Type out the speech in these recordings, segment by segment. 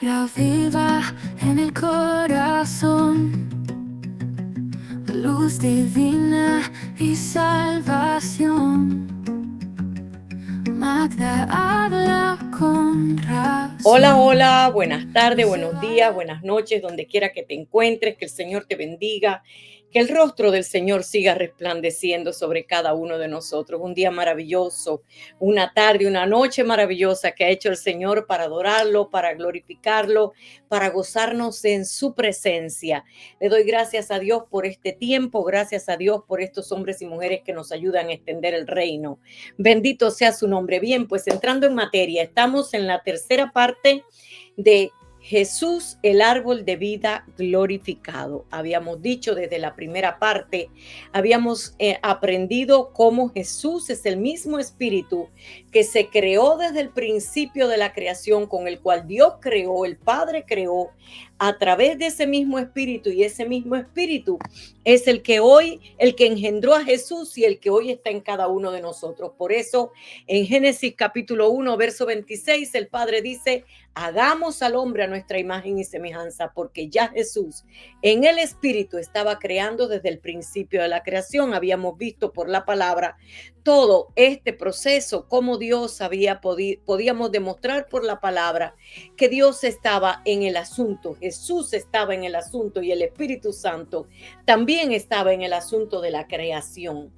Viva en el corazón, luz divina y salvación. Magda habla con Hola, razón. hola, buenas tardes, buenos días, buenas noches, donde quiera que te encuentres, que el Señor te bendiga, que el rostro del Señor siga resplandeciendo sobre cada uno de nosotros. Un día maravilloso, una tarde, una noche maravillosa que ha hecho el Señor para adorarlo, para glorificarlo, para gozarnos en su presencia. Le doy gracias a Dios por este tiempo, gracias a Dios por estos hombres y mujeres que nos ayudan a extender el reino. Bendito sea su nombre. Bien, pues entrando en materia, estamos en la tercera parte de Jesús, el árbol de vida glorificado. Habíamos dicho desde la primera parte, habíamos aprendido cómo Jesús es el mismo espíritu que se creó desde el principio de la creación, con el cual Dios creó, el Padre creó, a través de ese mismo espíritu, y ese mismo espíritu es el que engendró a Jesús y el que hoy está en cada uno de nosotros. Por eso, en Génesis capítulo 1, verso 26, el Padre dice: hagamos al hombre a nuestra imagen y semejanza, porque ya Jesús en el espíritu estaba creando desde el principio de la creación. Habíamos visto por la palabra todo este proceso, cómo Dios podíamos demostrar por la palabra que Dios estaba en el asunto, Jesús estaba en el asunto, y el Espíritu Santo también estaba en el asunto de la creación.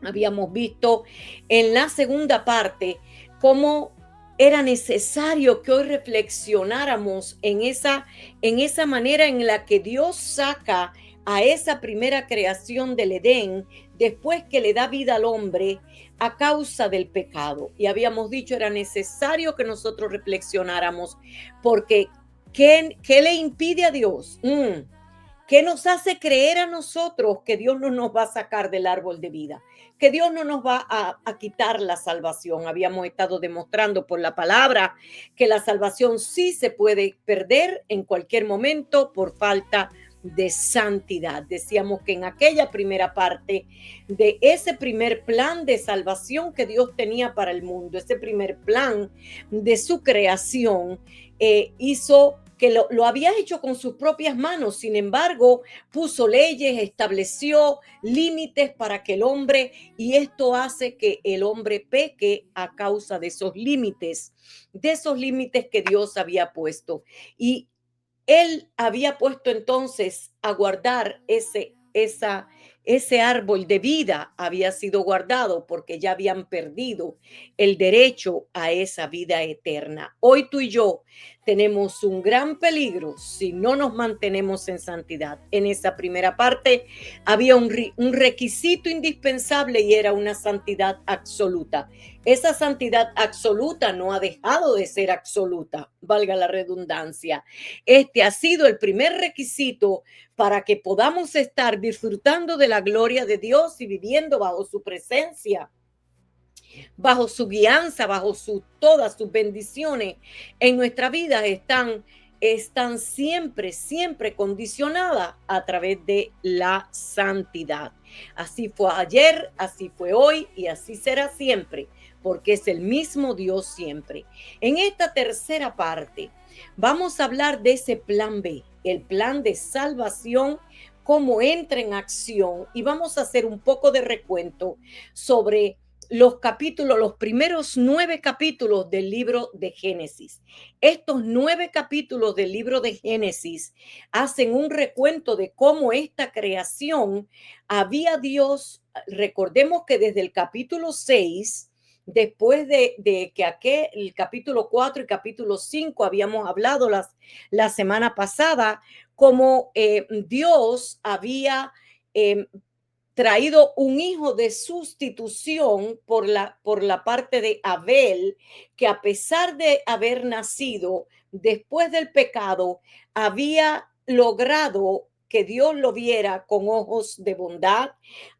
Habíamos visto en la segunda parte cómo era necesario que hoy reflexionáramos en esa manera en la que Dios saca a esa primera creación del Edén después que le da vida al hombre a causa del pecado. Y habíamos dicho, era necesario que nosotros reflexionáramos, porque ¿qué le impide a Dios? ¿Qué nos hace creer a nosotros que Dios no nos va a sacar del árbol de vida? Que Dios no nos va a quitar la salvación. Habíamos estado demostrando por la palabra que la salvación sí se puede perder en cualquier momento por falta de santidad. Decíamos que en aquella primera parte de ese primer plan de salvación que Dios tenía para el mundo, ese primer plan de su creación, hizo que lo había hecho con sus propias manos. Sin embargo, puso leyes, estableció límites para que el hombre, y esto hace que el hombre peque a causa de esos límites que Dios había puesto. Y él había puesto entonces a guardar ese árbol de vida, había sido guardado porque ya habían perdido el derecho a esa vida eterna. Hoy tú y yo tenemos un gran peligro si no nos mantenemos en santidad. En esa primera parte había un requisito indispensable, y era una santidad absoluta. Esa santidad absoluta no ha dejado de ser absoluta, valga la redundancia. Este ha sido el primer requisito para que podamos estar disfrutando de la gloria de Dios y viviendo bajo su presencia, bajo su guianza, bajo todas sus bendiciones en nuestra vida están siempre condicionadas a través de la santidad. Así fue ayer, así fue hoy y así será siempre, porque es el mismo Dios siempre. En esta tercera parte vamos a hablar de ese plan B, el plan de salvación, cómo entra en acción, y vamos a hacer un poco de recuento sobre los primeros 9 capítulos del libro de Génesis. Estos 9 capítulos del libro de Génesis hacen un recuento de cómo esta creación había Dios. Recordemos que desde el capítulo 6, después de que el capítulo 4 y capítulo 5 habíamos hablado la semana pasada, como Dios había traído un hijo de sustitución por la parte de Abel, que a pesar de haber nacido después del pecado, había logrado que Dios lo viera con ojos de bondad,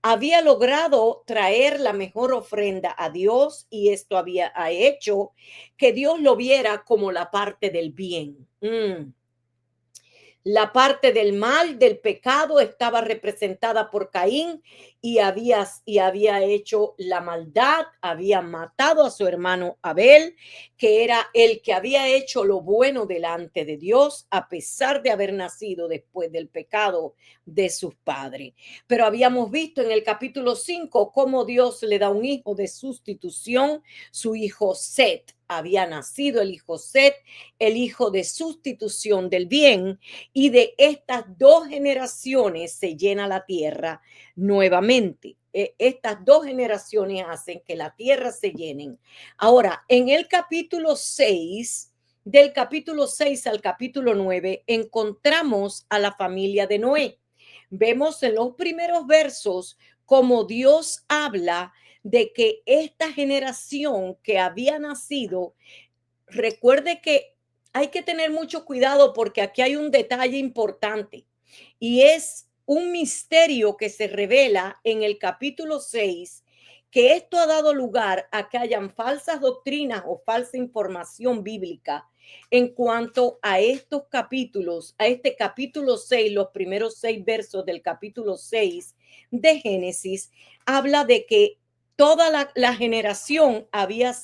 había logrado traer la mejor ofrenda a Dios, y esto había hecho que Dios lo viera como la parte del bien. La parte del mal, del pecado, estaba representada por Caín, y había hecho la maldad, había matado a su hermano Abel, que era el que había hecho lo bueno delante de Dios, a pesar de haber nacido después del pecado de sus padres. Pero habíamos visto en el capítulo 5 cómo Dios le da un hijo de sustitución, su hijo Set. Había nacido el hijo Set, el hijo de sustitución del bien, y de estas dos generaciones se llena la tierra nuevamente. Estas dos generaciones hacen que la tierra se llenen. Ahora, en el capítulo 6, del capítulo 6 al capítulo 9, encontramos a la familia de Noé. Vemos en los primeros versos cómo Dios habla de que esta generación que había nacido, recuerde que hay que tener mucho cuidado porque aquí hay un detalle importante y es un misterio que se revela en el capítulo 6, que esto ha dado lugar a que hayan falsas doctrinas o falsa información bíblica en cuanto a estos capítulos, a este capítulo 6, los primeros 6 versos del capítulo 6 de Génesis, habla de que toda la generación había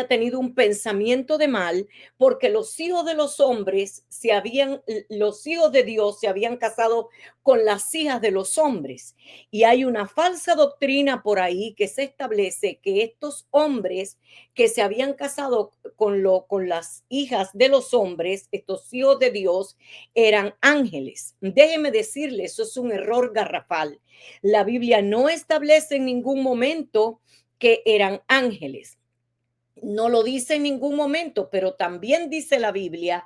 tenido un pensamiento de mal, porque los hijos de Dios se habían casado con las hijas de los hombres. Y hay una falsa doctrina por ahí que se establece que estos hombres que se habían casado con las hijas de los hombres, estos hijos de Dios, eran ángeles. Déjeme decirle, eso es un error garrafal. La Biblia no establece en ningún momento que eran ángeles. No lo dice en ningún momento, pero también dice la Biblia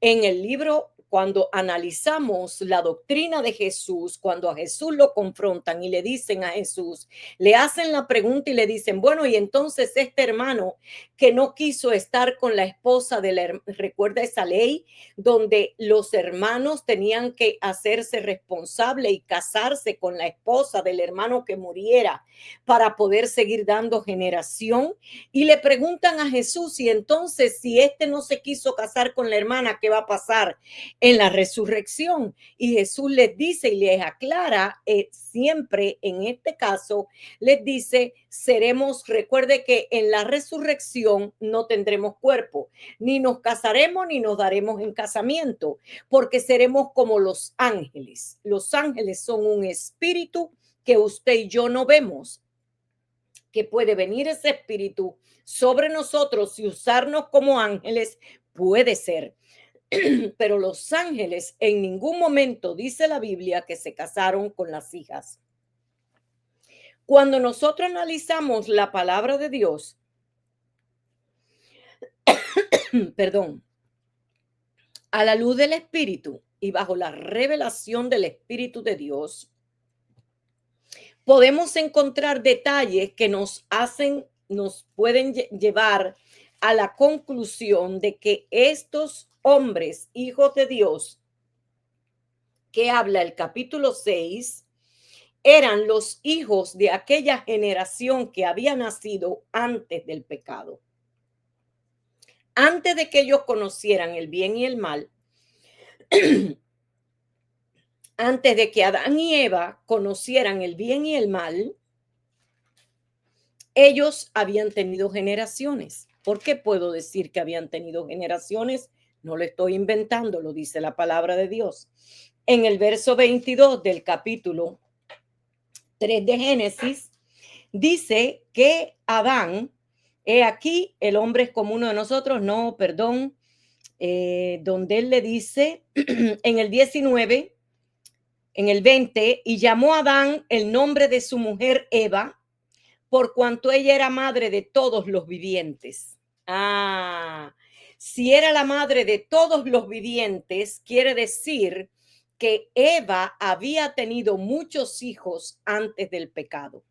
en el libro, cuando analizamos la doctrina de Jesús, cuando a Jesús lo confrontan y le dicen a Jesús, le hacen la pregunta y le dicen, bueno, y entonces este hermano que no quiso estar con la esposa recuerda esa ley donde los hermanos tenían que hacerse responsable y casarse con la esposa del hermano que muriera para poder seguir dando generación. Y le preguntan a Jesús, y entonces si este no se quiso casar con la hermana, ¿qué va a pasar en la resurrección? Y Jesús les dice y les aclara, siempre en este caso, les dice, recuerde que en la resurrección no tendremos cuerpo, ni nos casaremos ni nos daremos en casamiento, porque seremos como los ángeles. Los ángeles son un espíritu que usted y yo no vemos, que puede venir ese espíritu sobre nosotros y usarnos como ángeles, puede ser. Pero los ángeles en ningún momento dice la Biblia que se casaron con las hijas. Cuando nosotros analizamos la palabra de Dios, perdón, a la luz del Espíritu y bajo la revelación del Espíritu de Dios, podemos encontrar detalles que nos pueden llevar a la conclusión de que estos hombres, hijos de Dios, que habla el capítulo 6, eran los hijos de aquella generación que había nacido antes del pecado. Antes de que ellos conocieran el bien y el mal, antes de que Adán y Eva conocieran el bien y el mal, ellos habían tenido generaciones. ¿Por qué puedo decir que habían tenido generaciones? No lo estoy inventando, lo dice la palabra de Dios. En el verso 22 del capítulo 3 de Génesis, dice que Adán, he aquí, el hombre es como uno de nosotros, no, perdón, donde él le dice en el 19, en el 20, y llamó a Adán el nombre de su mujer Eva, por cuanto ella era madre de todos los vivientes. Si era la madre de todos los vivientes, quiere decir que Eva había tenido muchos hijos antes del pecado.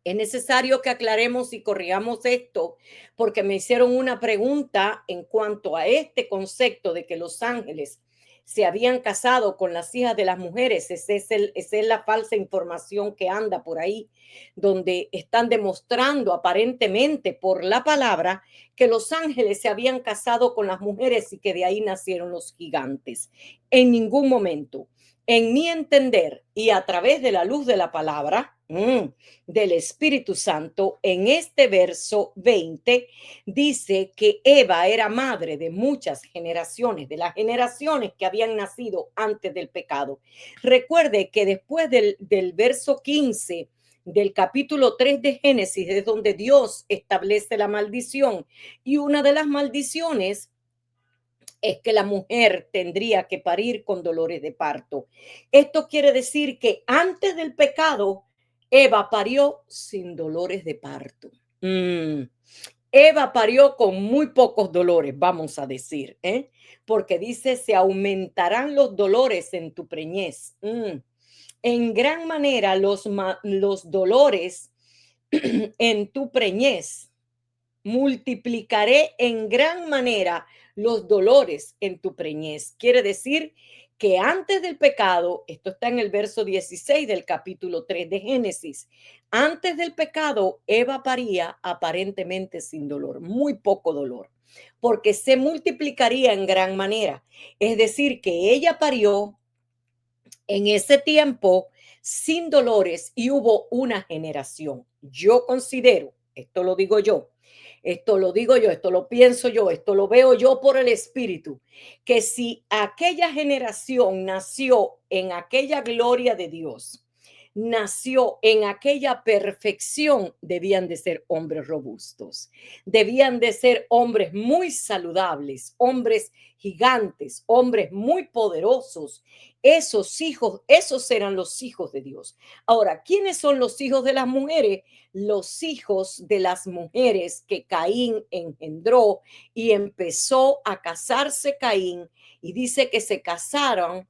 Es necesario que aclaremos y corrigamos esto, porque me hicieron una pregunta en cuanto a este concepto de que los ángeles se habían casado con las hijas de las mujeres. Esa es la falsa información que anda por ahí, donde están demostrando aparentemente por la palabra que los ángeles se habían casado con las mujeres y que de ahí nacieron los gigantes. En ningún momento. en mi entender y a través de la luz de la palabra del Espíritu Santo, en este verso 20 dice que Eva era madre de muchas generaciones, de las generaciones que habían nacido antes del pecado. Recuerde que después del verso 15 del capítulo 3 de Génesis es donde Dios establece la maldición, y una de las maldiciones es que la mujer tendría que parir con dolores de parto. Esto quiere decir que antes del pecado, Eva parió sin dolores de parto. Eva parió con muy pocos dolores, vamos a decir, porque dice, se aumentarán los dolores en tu preñez. En gran manera los dolores en tu preñez. Multiplicaré en gran manera los dolores en tu preñez. Quiere decir que antes del pecado, esto está en el verso 16 del capítulo 3 de Génesis, antes del pecado, Eva paría aparentemente sin dolor, muy poco dolor, porque se multiplicaría en gran manera. Es decir, que ella parió en ese tiempo sin dolores y hubo una generación. Yo considero, esto lo digo yo, esto lo digo yo, esto lo pienso yo, esto lo veo yo por el Espíritu, que si aquella generación nació en aquella gloria de Dios, nació en aquella perfección, debían de ser hombres robustos, debían de ser hombres muy saludables, hombres gigantes, hombres muy poderosos. Esos hijos, esos eran los hijos de Dios. Ahora, ¿quiénes son los hijos de las mujeres? Los hijos de las mujeres que Caín engendró, y empezó a casarse Caín, y dice que se casaron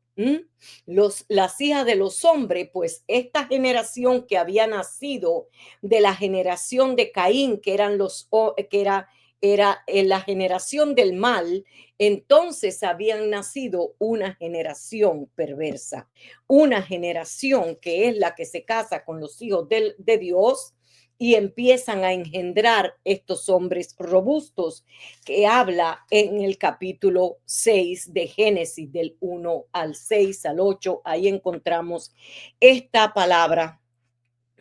las hijas de los hombres. Pues esta generación que había nacido de la generación de Caín, que eran era la generación del mal, entonces habían nacido una generación perversa, una generación que es la que se casa con los hijos de Dios, y empiezan a engendrar estos hombres robustos que habla en el capítulo 6 de Génesis, del 1 al 6 al 8. Ahí encontramos esta palabra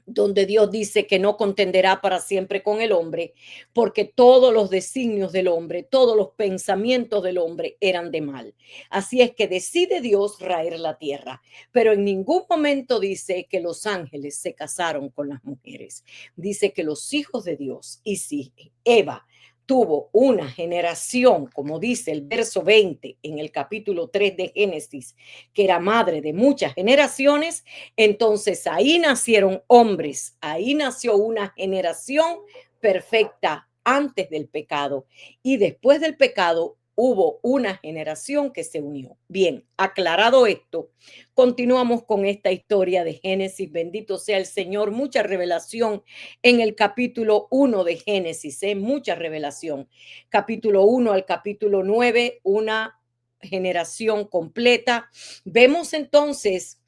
donde Dios dice que no contenderá para siempre con el hombre, porque todos los designios del hombre, todos los pensamientos del hombre eran de mal. Así es que decide Dios raer la tierra, pero en ningún momento dice que los ángeles se casaron con las mujeres. Dice que los hijos de Dios, y si Eva tuvo una generación, como dice el verso 20 en el capítulo 3 de Génesis, que era madre de muchas generaciones, entonces ahí nacieron hombres, ahí nació una generación perfecta antes del pecado, y después del pecado hubo una generación que se unió. Bien, aclarado esto, continuamos con esta historia de Génesis. Bendito sea el Señor, mucha revelación en el capítulo 1 de Génesis, mucha revelación. Capítulo 1 al capítulo 9, una generación completa. Vemos entonces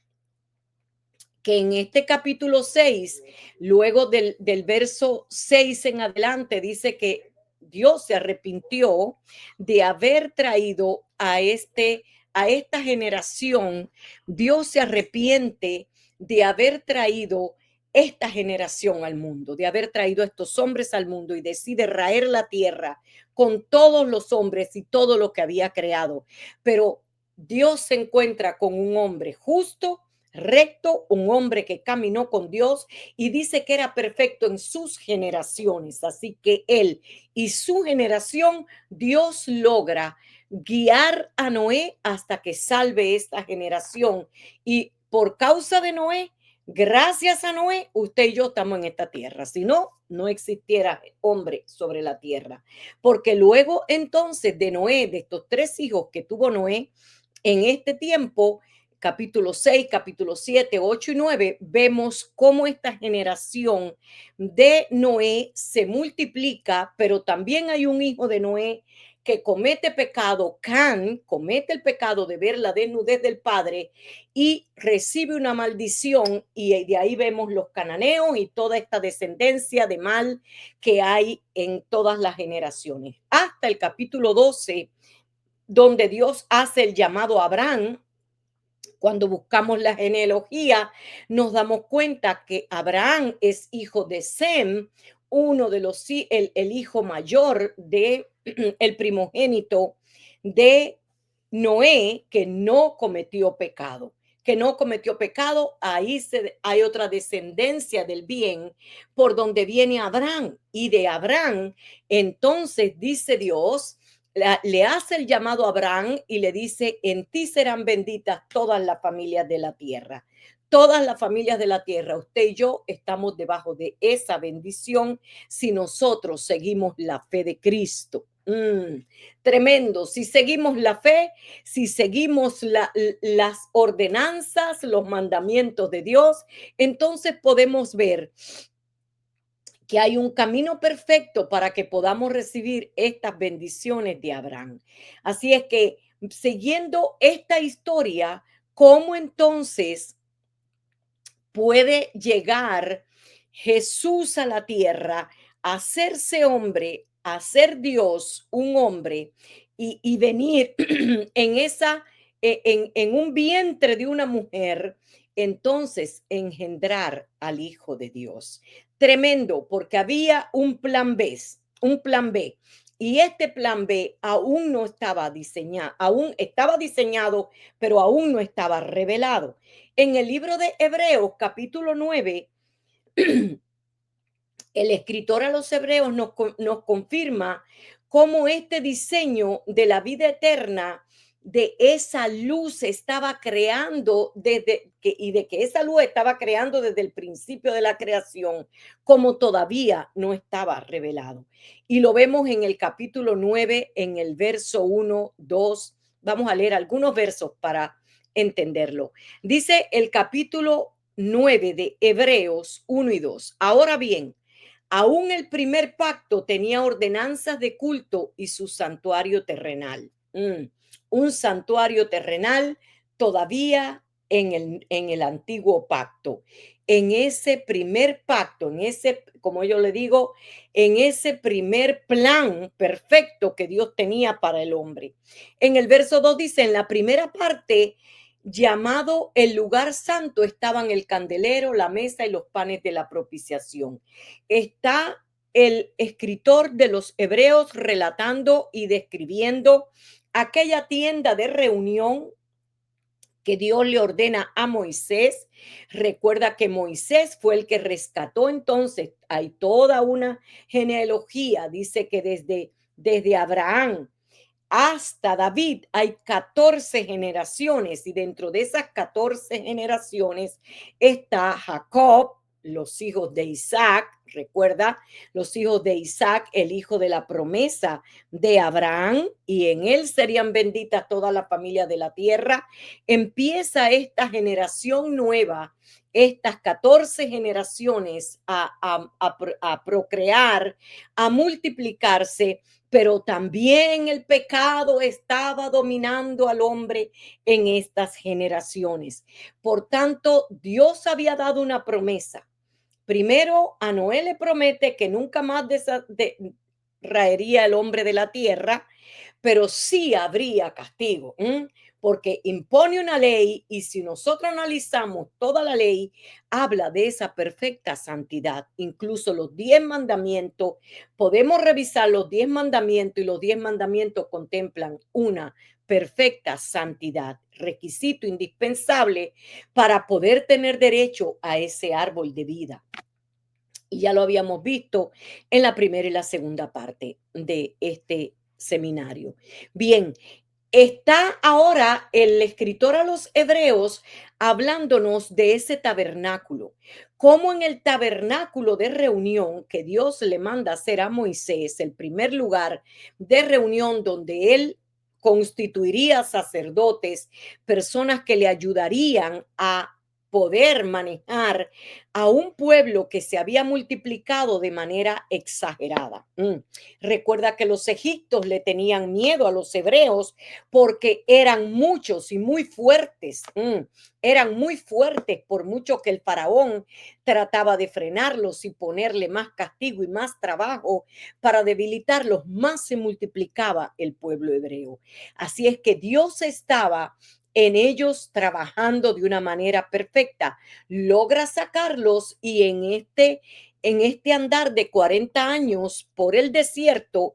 que en este capítulo 6, luego del verso 6 en adelante, dice que Dios se arrepintió de haber traído a esta generación. Dios se arrepiente de haber traído esta generación al mundo, de haber traído a estos hombres al mundo, y decide raer la tierra con todos los hombres y todo lo que había creado. Pero Dios se encuentra con un hombre justo, recto, un hombre que caminó con Dios, y dice que era perfecto en sus generaciones. Así que él y su generación, Dios logra guiar a Noé hasta que salve esta generación. Y por causa de Noé, gracias a Noé, usted y yo estamos en esta tierra. Si no, no existiera hombre sobre la tierra. Porque luego entonces de Noé, de estos tres hijos que tuvo Noé en este tiempo, capítulo 6, capítulo 7, 8 y 9, vemos cómo esta generación de Noé se multiplica, pero también hay un hijo de Noé que comete pecado. Can comete el pecado de ver la desnudez del padre y recibe una maldición, y de ahí vemos los cananeos y toda esta descendencia de mal que hay en todas las generaciones. Hasta el capítulo 12, donde Dios hace el llamado a Abraham, Cuando buscamos la genealogía, nos damos cuenta que Abraham es hijo de Sem, uno de los, el hijo mayor de el primogénito de Noé, que no cometió pecado. Que no cometió pecado, ahí hay otra descendencia del bien por donde viene Abraham. Y de Abraham, entonces dice Dios, le hace el llamado a Abraham y le dice, en ti serán benditas todas las familias de la tierra. Todas las familias de la tierra, usted y yo estamos debajo de esa bendición si nosotros seguimos la fe de Cristo. Tremendo. Si seguimos la fe, si seguimos las ordenanzas, los mandamientos de Dios, entonces podemos ver que hay un camino perfecto para que podamos recibir estas bendiciones de Abraham. Así es que, siguiendo esta historia, ¿cómo entonces puede llegar Jesús a la tierra, a hacerse hombre, a ser Dios, un hombre, y venir en esa, en un vientre de una mujer, entonces engendrar al Hijo de Dios? Tremendo, porque había un plan B, un plan B. Y este plan B aún no estaba diseñado, aún estaba diseñado, pero aún no estaba revelado. En el libro de Hebreos, capítulo 9, el escritor a los Hebreos nos confirma cómo este diseño de la vida eterna, de esa luz estaba creando y de que esa luz estaba creando desde el principio de la creación, como todavía no estaba revelado. Y lo vemos en el capítulo 9, en el verso 1, 2. Vamos a leer algunos versos para entenderlo. Dice el capítulo 9 de Hebreos 1 y 2. Ahora bien, aún el primer pacto tenía ordenanzas de culto y su santuario terrenal. Un santuario terrenal todavía en el antiguo pacto. En ese primer pacto, en ese, como yo le digo, en ese primer plan perfecto que Dios tenía para el hombre. En el verso 2 dice, en la primera parte, llamado el lugar santo, estaban el candelero, la mesa y los panes de la propiciación. Está el escritor de los Hebreos relatando y describiendo aquella tienda de reunión que Dios le ordena a Moisés. Recuerda que Moisés fue el que rescató, entonces hay toda una genealogía, dice que desde Abraham hasta David hay 14 generaciones y dentro de esas 14 generaciones está Jacob, los hijos de Isaac, recuerda, los hijos de Isaac, el hijo de la promesa de Abraham, y en él serían benditas toda la familia de la tierra. Empieza esta generación nueva, estas 14 generaciones a procrear, a multiplicarse, pero también el pecado estaba dominando al hombre en estas generaciones. Por tanto, Dios había dado una promesa. Primero, a Noé le promete que nunca más raería el hombre de la tierra, pero sí habría castigo, porque impone una ley y si nosotros analizamos toda la ley, habla de esa perfecta santidad. Incluso los 10 mandamientos, podemos revisar los 10 mandamientos y los 10 mandamientos contemplan una perfecta santidad, requisito indispensable para poder tener derecho a ese árbol de vida. Y ya lo habíamos visto en la primera y la segunda parte de este seminario. Bien, está ahora el escritor a los Hebreos hablándonos de ese tabernáculo, como en el tabernáculo de reunión que Dios le manda hacer a Moisés, el primer lugar de reunión donde él constituiría sacerdotes, personas que le ayudarían a poder manejar a un pueblo que se había multiplicado de manera exagerada. Recuerda que los egipcios le tenían miedo a los hebreos porque eran muchos y muy fuertes. Eran muy fuertes por mucho que el faraón trataba de frenarlos y ponerle más castigo y más trabajo para debilitarlos, más se multiplicaba el pueblo hebreo. Así es que Dios estaba en ellos trabajando de una manera perfecta. Logra sacarlos y en este andar de 40 años por el desierto,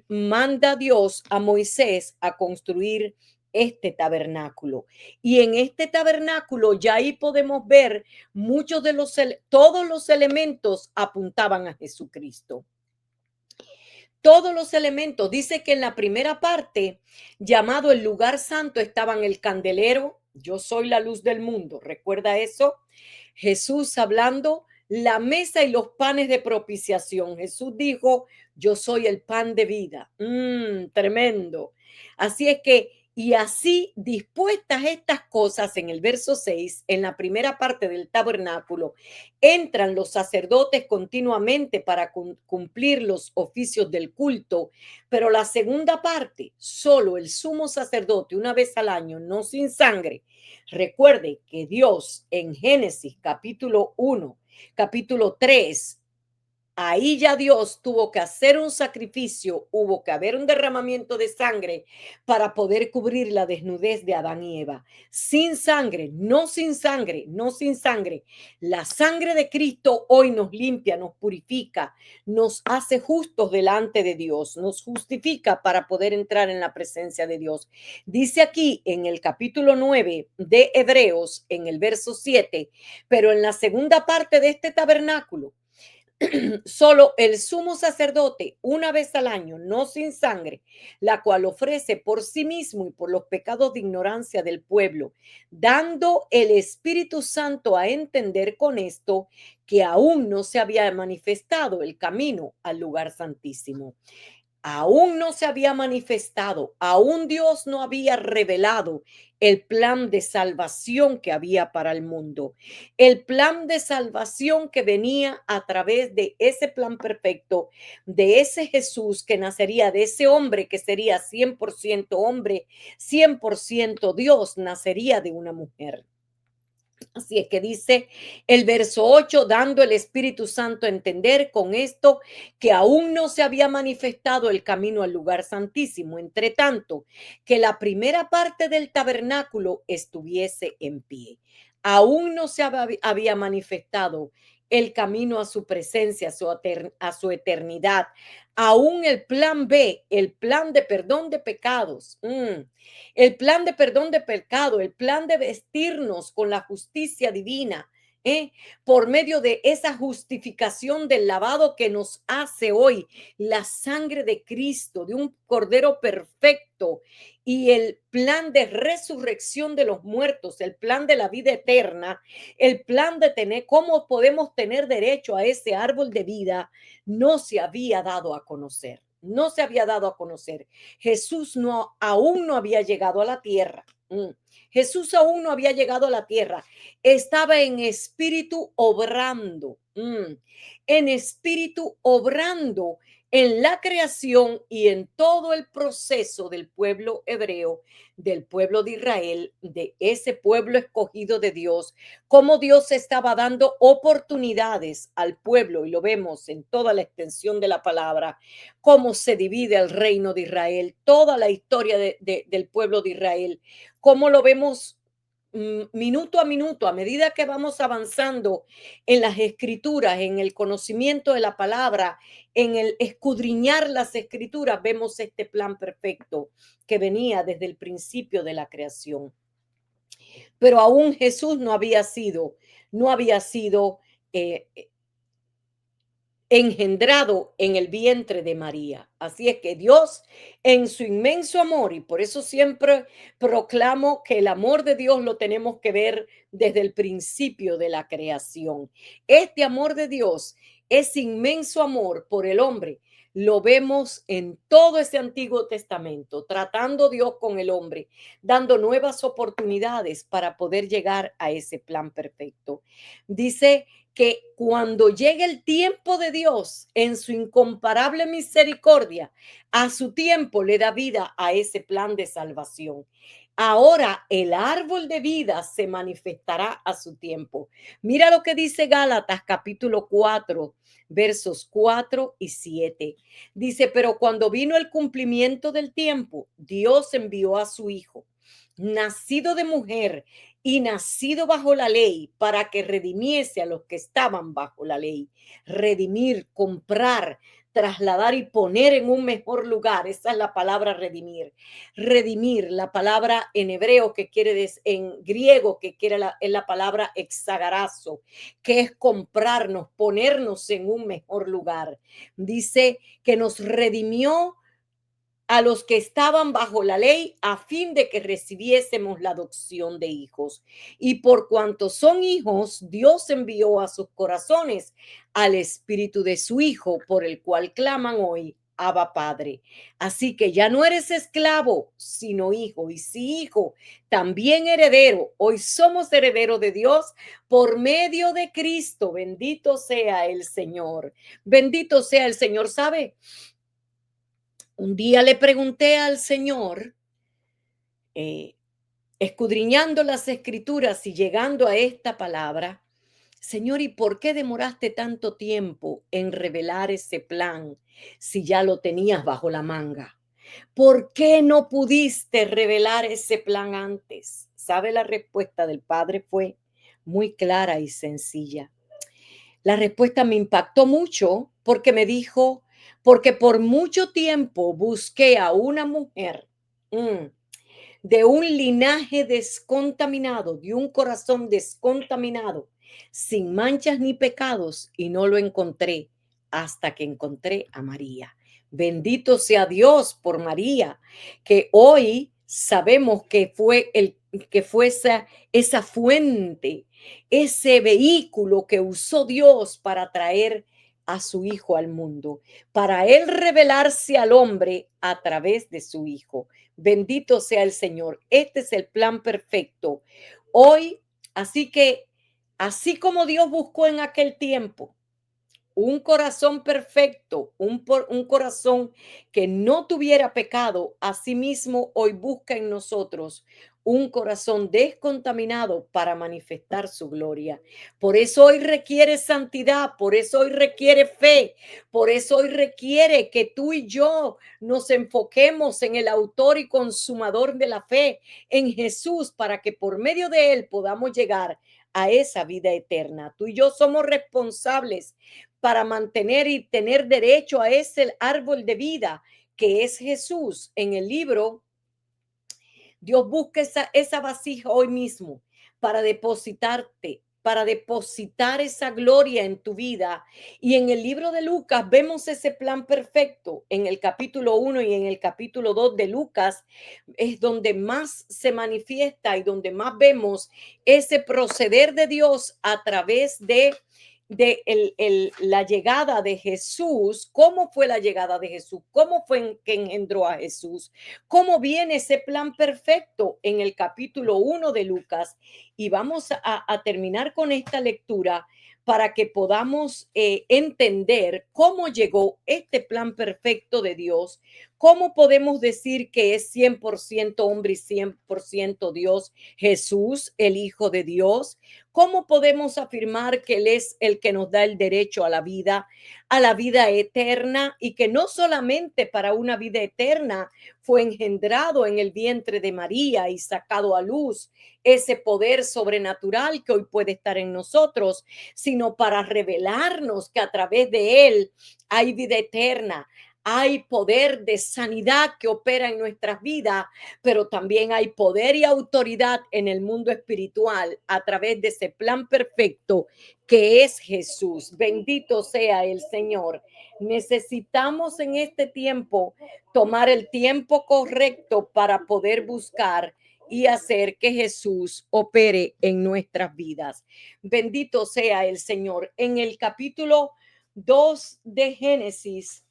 manda Dios a Moisés a construir este tabernáculo. Y en este tabernáculo ya ahí podemos ver todos los elementos apuntaban a Jesucristo. Todos los elementos. Dice que en la primera parte, llamado el lugar santo, estaban el candelero, yo soy la luz del mundo. ¿Recuerda eso? Jesús hablando, la mesa y los panes de propiciación. Jesús dijo, yo soy el pan de vida. Tremendo. Así es que, y así dispuestas estas cosas en el verso 6, en la primera parte del tabernáculo, entran los sacerdotes continuamente para cumplir los oficios del culto, pero la segunda parte, solo el sumo sacerdote una vez al año, no sin sangre. Recuerde que Dios en Génesis capítulo 1, capítulo 3, ahí ya Dios tuvo que hacer un sacrificio, hubo que haber un derramamiento de sangre para poder cubrir la desnudez de Adán y Eva. Sin sangre, no sin sangre, no sin sangre. La sangre de Cristo hoy nos limpia, nos purifica, nos hace justos delante de Dios, nos justifica para poder entrar en la presencia de Dios. Dice aquí en el capítulo 9 de Hebreos, en el verso 7, pero en la segunda parte de este tabernáculo, solo el sumo sacerdote una vez al año, no sin sangre, la cual ofrece por sí mismo y por los pecados de ignorancia del pueblo, dando el Espíritu Santo a entender con esto que aún no se había manifestado el camino al lugar santísimo. Aún no se había manifestado, aún Dios no había revelado el plan de salvación que había para el mundo, el plan de salvación que venía a través de ese plan perfecto, de ese Jesús que nacería, de ese hombre que sería 100% hombre, 100% Dios, nacería de una mujer. Así es que dice el verso 8, dando el Espíritu Santo a entender con esto que aún no se había manifestado el camino al lugar santísimo, entre tanto que la primera parte del tabernáculo estuviese en pie. Aún no se había manifestado el camino a su presencia, a su eternidad. Aún el plan B, el plan de perdón de pecados. El plan de perdón de pecado, el plan de vestirnos con la justicia divina, por medio de esa justificación del lavado que nos hace hoy la sangre de Cristo, de un cordero perfecto, y el plan de resurrección de los muertos, el plan de la vida eterna, el plan de tener, cómo podemos tener derecho a ese árbol de vida, no se había dado a conocer. No se había dado a conocer. Jesús aún no había llegado a la tierra. Jesús aún no había llegado a la tierra. Estaba en espíritu obrando. En espíritu obrando en la creación y en todo el proceso del pueblo hebreo, del pueblo de Israel, de ese pueblo escogido de Dios, cómo Dios estaba dando oportunidades al pueblo, y lo vemos en toda la extensión de la palabra, cómo se divide el reino de Israel, toda la historia del pueblo de Israel, cómo lo vemos minuto a minuto, a medida que vamos avanzando en las escrituras, en el conocimiento de la palabra, en el escudriñar las escrituras, vemos este plan perfecto que venía desde el principio de la creación. Pero aún Jesús no había sido eh, engendrado en el vientre de María. Así es que Dios, en su inmenso amor, y por eso siempre proclamo que el amor de Dios lo tenemos que ver desde el principio de la creación. Este amor de Dios, ese inmenso amor por el hombre, lo vemos en todo ese Antiguo Testamento, tratando Dios con el hombre, dando nuevas oportunidades para poder llegar a ese plan perfecto. Dice que cuando llegue el tiempo de Dios en su incomparable misericordia, a su tiempo le da vida a ese plan de salvación. Ahora el árbol de vida se manifestará a su tiempo. Mira lo que dice Gálatas capítulo 4, versos 4 y 7. Dice, pero cuando vino el cumplimiento del tiempo, Dios envió a su Hijo, nacido de mujer y nacido bajo la ley, para que redimiese a los que estaban bajo la ley. Redimir, comprar, trasladar y poner en un mejor lugar. Esa es la palabra redimir. Redimir, la palabra en hebreo que quiere decir, en griego que quiere es la palabra exagarazo, que es comprarnos, ponernos en un mejor lugar. Dice que nos redimió a los que estaban bajo la ley, a fin de que recibiésemos la adopción de hijos. Y por cuanto son hijos, Dios envió a sus corazones al espíritu de su Hijo, por el cual claman hoy, Abba Padre. Así que ya no eres esclavo, sino hijo, y si hijo, también heredero. Hoy somos herederos de Dios por medio de Cristo. Bendito sea el Señor. Bendito sea el Señor. ¿Sabe? Un día le pregunté al Señor, eh, escudriñando las escrituras y llegando a esta palabra, Señor, ¿y por qué demoraste tanto tiempo en revelar ese plan si ya lo tenías bajo la manga? ¿Por qué no pudiste revelar ese plan antes? ¿Sabe? La respuesta del Padre fue muy clara y sencilla. La respuesta me impactó mucho porque me dijo, porque por mucho tiempo busqué a una mujer de un linaje descontaminado, de un corazón descontaminado, sin manchas ni pecados, y no lo encontré hasta que encontré a María. Bendito sea Dios por María, que hoy sabemos que fue esa fuente, ese vehículo que usó Dios para traer a su hijo al mundo, para él revelarse al hombre a través de su hijo. Bendito sea el Señor. Este es el plan perfecto. Hoy, así que, así como Dios buscó en aquel tiempo un corazón perfecto, un corazón que no tuviera pecado, asimismo hoy busca en nosotros un corazón descontaminado para manifestar su gloria. Por eso hoy requiere santidad, por eso hoy requiere fe, por eso hoy requiere que tú y yo nos enfoquemos en el autor y consumador de la fe, en Jesús, para que por medio de él podamos llegar a esa vida eterna. Tú y yo somos responsables para mantener y tener derecho a ese árbol de vida que es Jesús. En el libro, Dios busca esa vasija hoy mismo para depositarte, para depositar esa gloria en tu vida. Y en el libro de Lucas vemos ese plan perfecto. En el capítulo 1 y en el capítulo 2 de Lucas es donde más se manifiesta y donde más vemos ese proceder de Dios a través de la llegada de Jesús. ¿Cómo fue la llegada de Jesús? ¿Cómo fue que engendró a Jesús? ¿Cómo viene ese plan perfecto en el capítulo 1 de Lucas? Y vamos a terminar con esta lectura para que podamos entender cómo llegó este plan perfecto de Dios, cómo podemos decir que es 100% hombre y 100% Dios, Jesús, el Hijo de Dios. ¿Cómo podemos afirmar que Él es el que nos da el derecho a la vida eterna, y que no solamente para una vida eterna fue engendrado en el vientre de María y sacado a luz ese poder sobrenatural que hoy puede estar en nosotros, sino para revelarnos que a través de Él hay vida eterna? Hay poder de sanidad que opera en nuestras vidas, pero también hay poder y autoridad en el mundo espiritual a través de ese plan perfecto que es Jesús. Bendito sea el Señor. Necesitamos en este tiempo tomar el tiempo correcto para poder buscar y hacer que Jesús opere en nuestras vidas. Bendito sea el Señor. En el capítulo 2 de Génesis,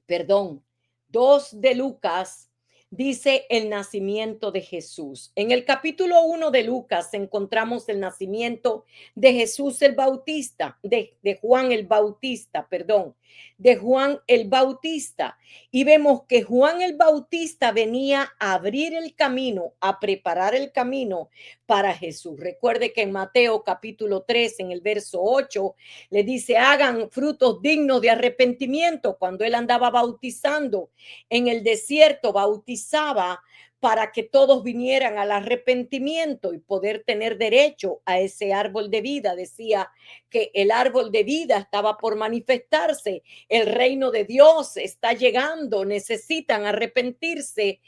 perdón, 2 de Lucas, dice el nacimiento de Jesús. En el capítulo 1 de Lucas encontramos el nacimiento de Jesús el Bautista, de Juan el Bautista, perdón, de Juan el Bautista. Y vemos que Juan el Bautista venía a abrir el camino, a preparar el camino para Jesús. Recuerde que en Mateo capítulo 3, en el verso 8, le dice, hagan frutos dignos de arrepentimiento. Cuando él andaba bautizando en el desierto, bautizaba para que todos vinieran al arrepentimiento y poder tener derecho a ese árbol de vida. Decía que el árbol de vida estaba por manifestarse, el reino de Dios está llegando, necesitan arrepentirse.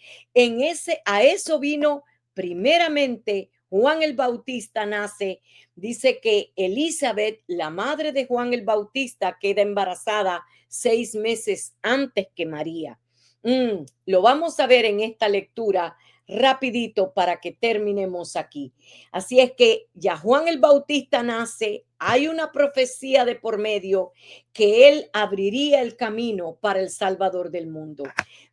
A eso vino primeramente Juan el Bautista nace. Dice que Elizabeth, la madre de Juan el Bautista, queda embarazada 6 meses antes que María. Lo vamos a ver en esta lectura rapidito para que terminemos aquí. Así es que ya Juan el Bautista nace, hay una profecía de por medio que él abriría el camino para el Salvador del mundo.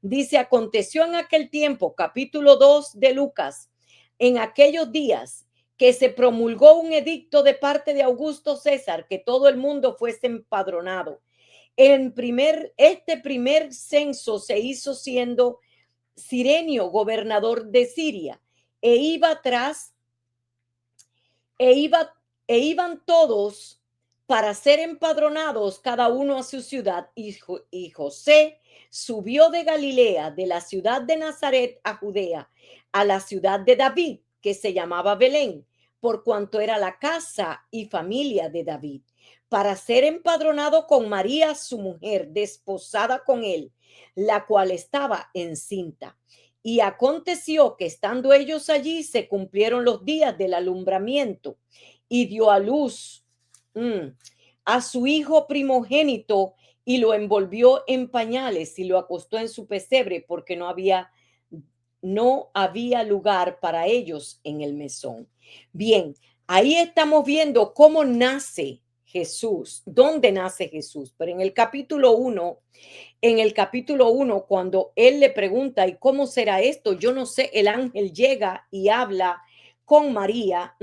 Dice, aconteció en aquel tiempo, capítulo 2 de Lucas, en aquellos días que se promulgó un edicto de parte de Augusto César que todo el mundo fuese empadronado. Este primer censo se hizo siendo Cirenio gobernador de Siria, e iba tras, e, iba, e iban todos para ser empadronados, cada uno a su ciudad, y José subió de Galilea, de la ciudad de Nazaret a Judea, a la ciudad de David, que se llamaba Belén, por cuanto era la casa y familia de David, para ser empadronado con María, su mujer, desposada con él, la cual estaba encinta. Y aconteció que estando ellos allí, se cumplieron los días del alumbramiento, y dio a luz a su hijo primogénito, y lo envolvió en pañales y lo acostó en su pesebre, porque no había lugar para ellos en el mesón. Bien, ahí estamos viendo cómo nace Jesús, dónde nace Jesús. Pero en el capítulo 1, cuando él le pregunta, ¿y cómo será esto? Yo no sé, el ángel llega y habla con María.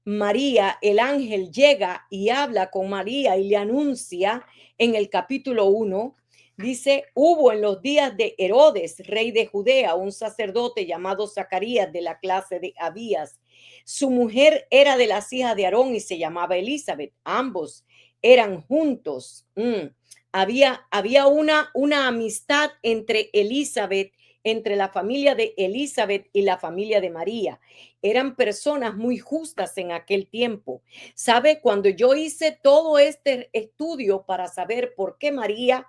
María, el ángel llega y habla con María y le anuncia en el capítulo 1. Dice, hubo en los días de Herodes, rey de Judea, un sacerdote llamado Zacarías de la clase de Abías. Su mujer era de las hijas de Aarón y se llamaba Elizabeth. Ambos eran juntos. Había una amistad entre la familia de Elizabeth y la familia de María. Eran personas muy justas en aquel tiempo. ¿Sabe? Cuando yo hice todo este estudio para saber por qué María,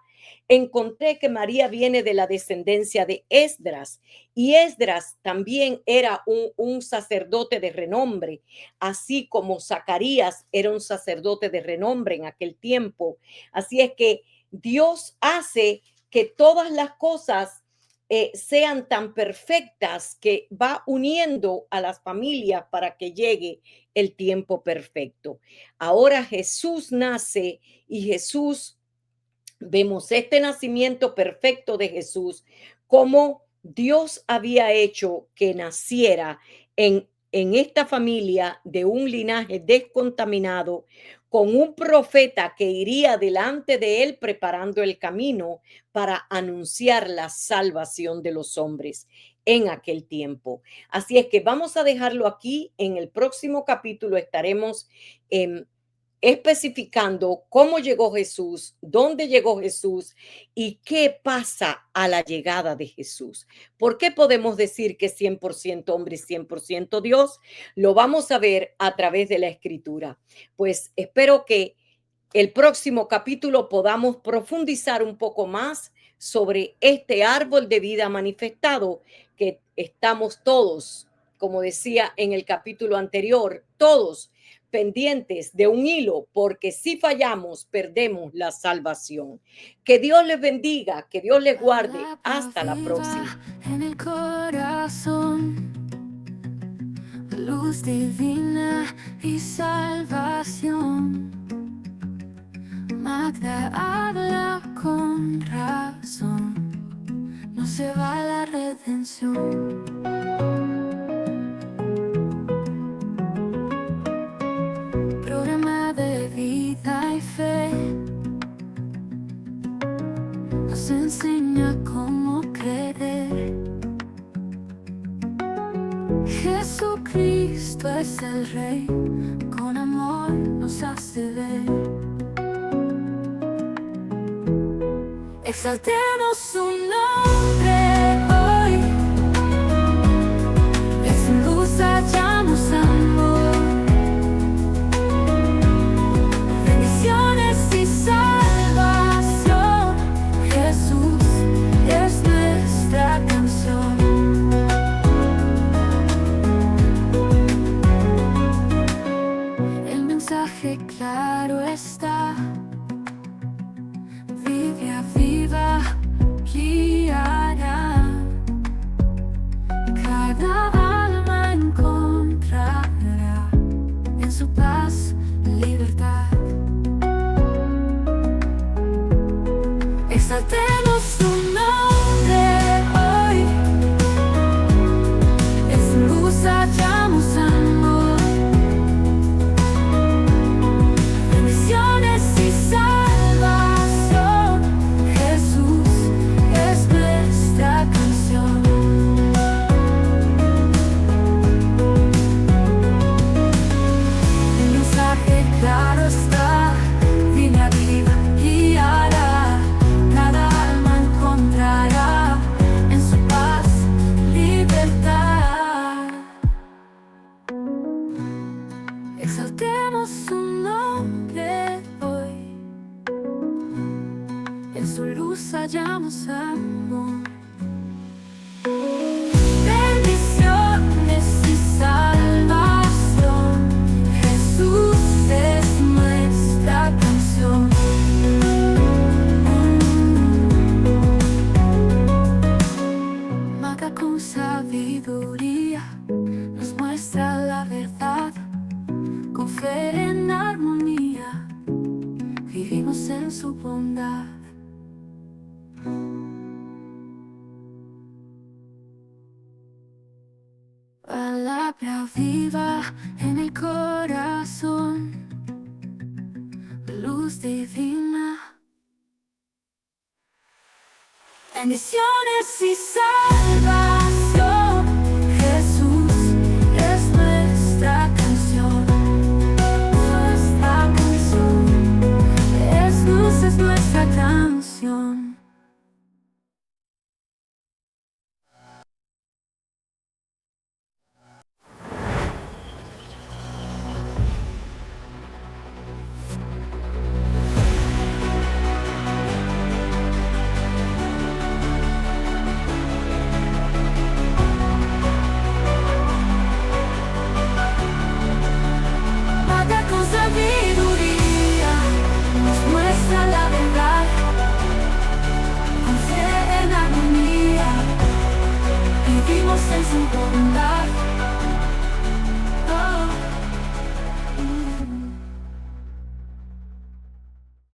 encontré que María viene de la descendencia de Esdras, y Esdras también era un sacerdote de renombre, así como Zacarías era un sacerdote de renombre en aquel tiempo. Así es que Dios hace que todas las cosas sean tan perfectas que va uniendo a las familias para que llegue el tiempo perfecto. Ahora Jesús nace y vemos este nacimiento perfecto de Jesús, como Dios había hecho que naciera en esta familia de un linaje descontaminado, con un profeta que iría delante de él preparando el camino para anunciar la salvación de los hombres en aquel tiempo. Así es que vamos a dejarlo aquí. En el próximo capítulo estaremos especificando cómo llegó Jesús, dónde llegó Jesús y qué pasa a la llegada de Jesús. ¿Por qué podemos decir que es 100% hombre y 100% Dios? Lo vamos a ver a través de la Escritura. Pues espero que el próximo capítulo podamos profundizar un poco más sobre este árbol de vida manifestado, que estamos todos, como decía en el capítulo anterior, todos pendientes de un hilo, porque si fallamos, perdemos la salvación. Que Dios les bendiga, que Dios les guarde. Hasta la próxima. En el corazón, luz divina y salvación. Magda habla con razón, no se va la redención. Programa de vida y fe nos enseña cómo creer. Jesucristo es el Rey, con amor nos hace ver. Exaltemos su nombre hoy. vive en armonía, vivimos en su bondad. Palabra viva en el corazón, luz divina, bendiciones y sal.